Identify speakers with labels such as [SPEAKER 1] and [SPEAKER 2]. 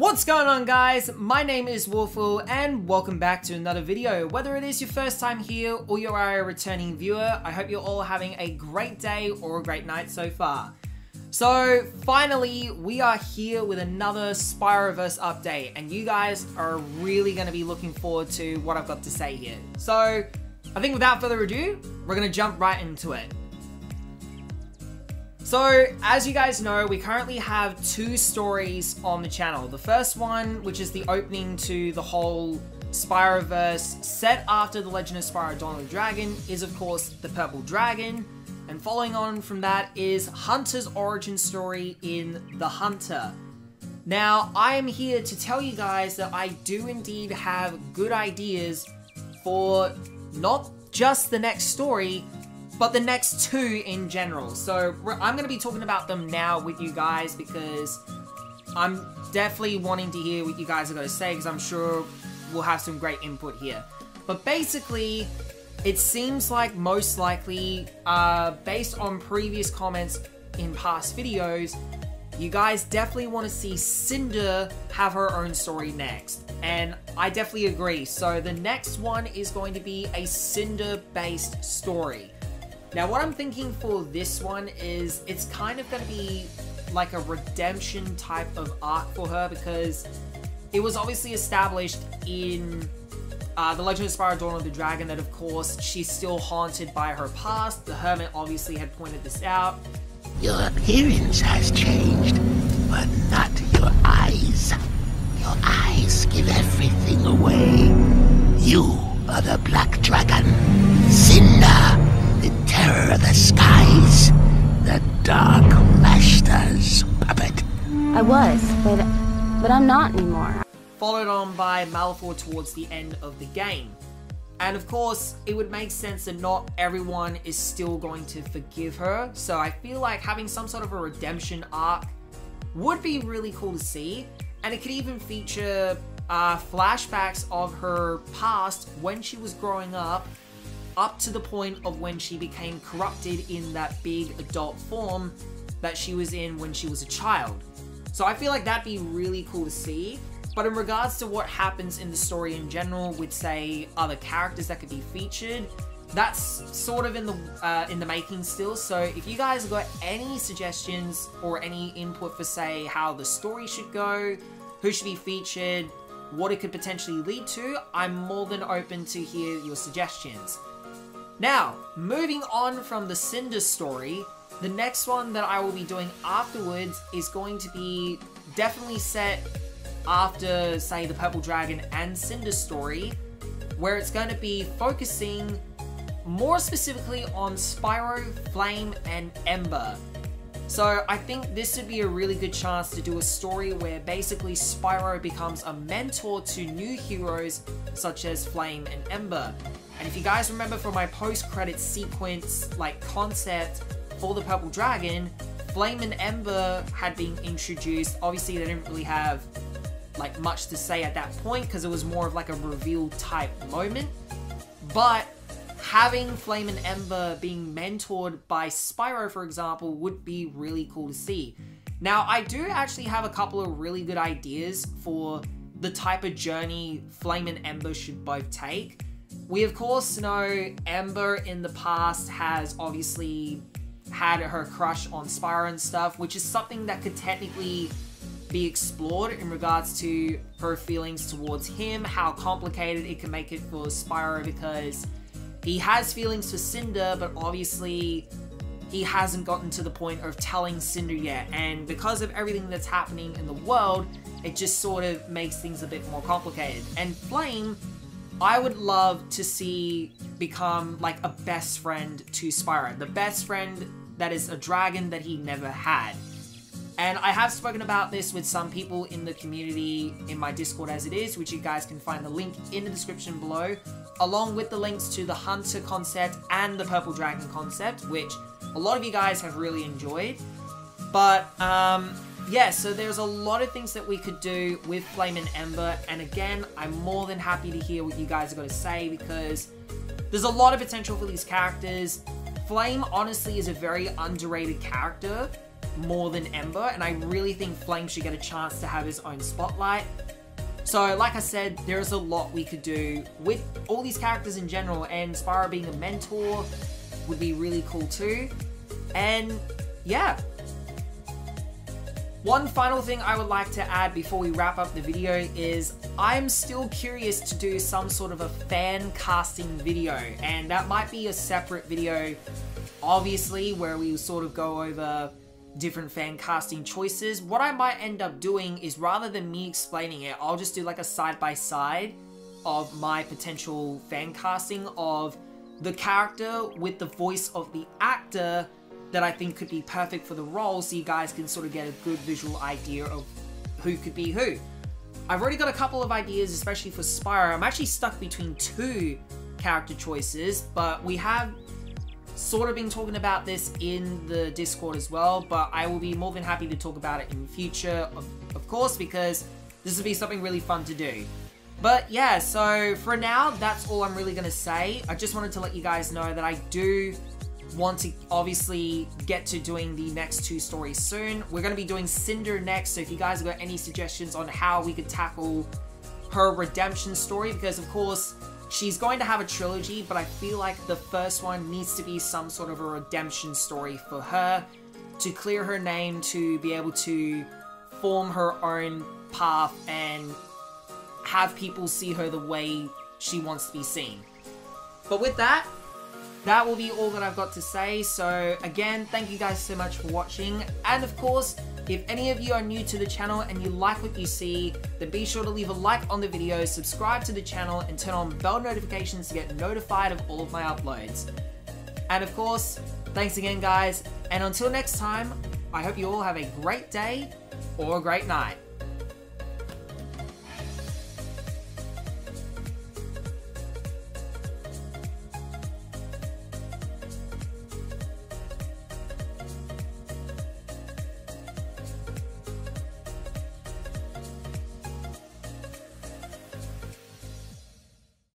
[SPEAKER 1] What's going on, guys? My name is WOLFWILL and welcome back to another video. Whether it is your first time here or you are a returning viewer, I hope you're all having a great day or a great night so far. So finally, we are here with another SPYRO-VERSE update, and you guys are really going to be looking forward to what I've got to say here. So I think without further ado, we're going to jump right into it. So, as you guys know, we currently have two stories on the channel. The first one, which is the opening to the whole SPYRO-VERSE set after The Legend of Spyro Dawn of the Dragon, is of course the Purple Dragon. And following on from that is Hunter's origin story in The Hunter. Now, I am here to tell you guys that I do indeed have good ideas for not just the next story, but the next two in general. So I'm going to be talking about them now with you guys because I'm definitely wanting to hear what you guys are going to say, because I'm sure we'll have some great input here. But basically, it seems like most likely, based on previous comments in past videos, you guys definitely want to see Cynder have her own story next. And I definitely agree. So the next one is going to be a Cynder-based story. Now, what I'm thinking for this one is it's kind of going to be like a redemption type of arc for her, because it was obviously established in The Legend of Spyro Dawn of the Dragon that, of course, she's still haunted by her past. The Hermit obviously had pointed this out.
[SPEAKER 2] Your appearance has changed, but not your eyes. Your eyes give everything away. You are the Black Dragon, Cynder. The terror of the skies, the Dark Master's puppet.
[SPEAKER 3] I was, but I'm not anymore.
[SPEAKER 1] Followed on by Malfoy towards the end of the game. And of course, it would make sense that not everyone is still going to forgive her, so I feel like having some sort of a redemption arc would be really cool to see. And it could even feature flashbacks of her past when she was growing up to the point of when she became corrupted in that big adult form that she was in when she was a child. So I feel like that'd be really cool to see. But in regards to what happens in the story in general with, say, other characters that could be featured, that's sort of in the making still. So if you guys have got any suggestions or any input for, say, how the story should go, who should be featured, what it could potentially lead to, I'm more than open to hear your suggestions. Now, moving on from the Cynder story, the next one that I will be doing afterwards is going to be definitely set after, say, the Purple Dragon and Cynder story, where it's going to be focusing more specifically on Spyro, Flame, and Ember. So I think this would be a really good chance to do a story where basically Spyro becomes a mentor to new heroes such as Flame and Ember. And if you guys remember from my post-credit sequence concept for the Purple Dragon, Flame and Ember had been introduced. Obviously they didn't really have much to say at that point because it was more of a reveal type moment. But having Flame and Ember being mentored by Spyro, for example, would be really cool to see. Now, I do actually have a couple of really good ideas for the type of journey Flame and Ember should both take. We, of course, know Ember in the past has obviously had her crush on Spyro and stuff, which is something that could technically be explored in regards to her feelings towards him, how complicated it can make it for Spyro because he has feelings for Cynder, but obviously he hasn't gotten to the point of telling Cynder yet. And because of everything that's happening in the world, it just sort of makes things a bit more complicated. And Flame, I would love to see become a best friend to Spyro. The best friend that is a dragon that he never had. And I have spoken about this with some people in the community in my Discord as it is, which you guys can find the link in the description below, along with the links to the Hunter concept and the Purple Dragon concept, which a lot of you guys have really enjoyed. But, yeah, so there's a lot of things that we could do with Flame and Ember, and again, I'm more than happy to hear what you guys are going to say, because there's a lot of potential for these characters. Flame, honestly, is a very underrated character, more than Ember, and I really think Flame should get a chance to have his own spotlight. So like I said, there's a lot we could do with all these characters in general, and Spyro being a mentor would be really cool too. And yeah. One final thing I would like to add before we wrap up the video is I'm still curious to do some sort of a fan casting video, and that might be a separate video, obviously, where we sort of go over different fan casting choices. What I might end up doing is, rather than me explaining it, I'll just do like a side-by-side of my potential fan casting of the character with the voice of the actor that I think could be perfect for the role, so you guys can sort of get a good visual idea of who could be who. I've already got a couple of ideas, especially for Spyro. I'm actually stuck between 2 character choices, but we have sort of been talking about this in the Discord as well, but I will be more than happy to talk about it in the future, of course, because this will be something really fun to do. But yeah, so for now, that's all I'm really going to say. I just wanted to let you guys know that I do want to obviously get to doing the next 2 stories soon. We're going to be doing Cynder next, so if you guys have got any suggestions on how we could tackle her redemption story, because of course she's going to have a trilogy, but I feel like the first one needs to be some sort of a redemption story for her, to clear her name, to be able to form her own path and have people see her the way she wants to be seen. But with that, that will be all that I've got to say. So again, thank you guys so much for watching. And of course, if any of you are new to the channel and you like what you see, then be sure to leave a like on the video, subscribe to the channel, and turn on bell notifications to get notified of all of my uploads. And of course, thanks again guys, and until next time, I hope you all have a great day or a great night.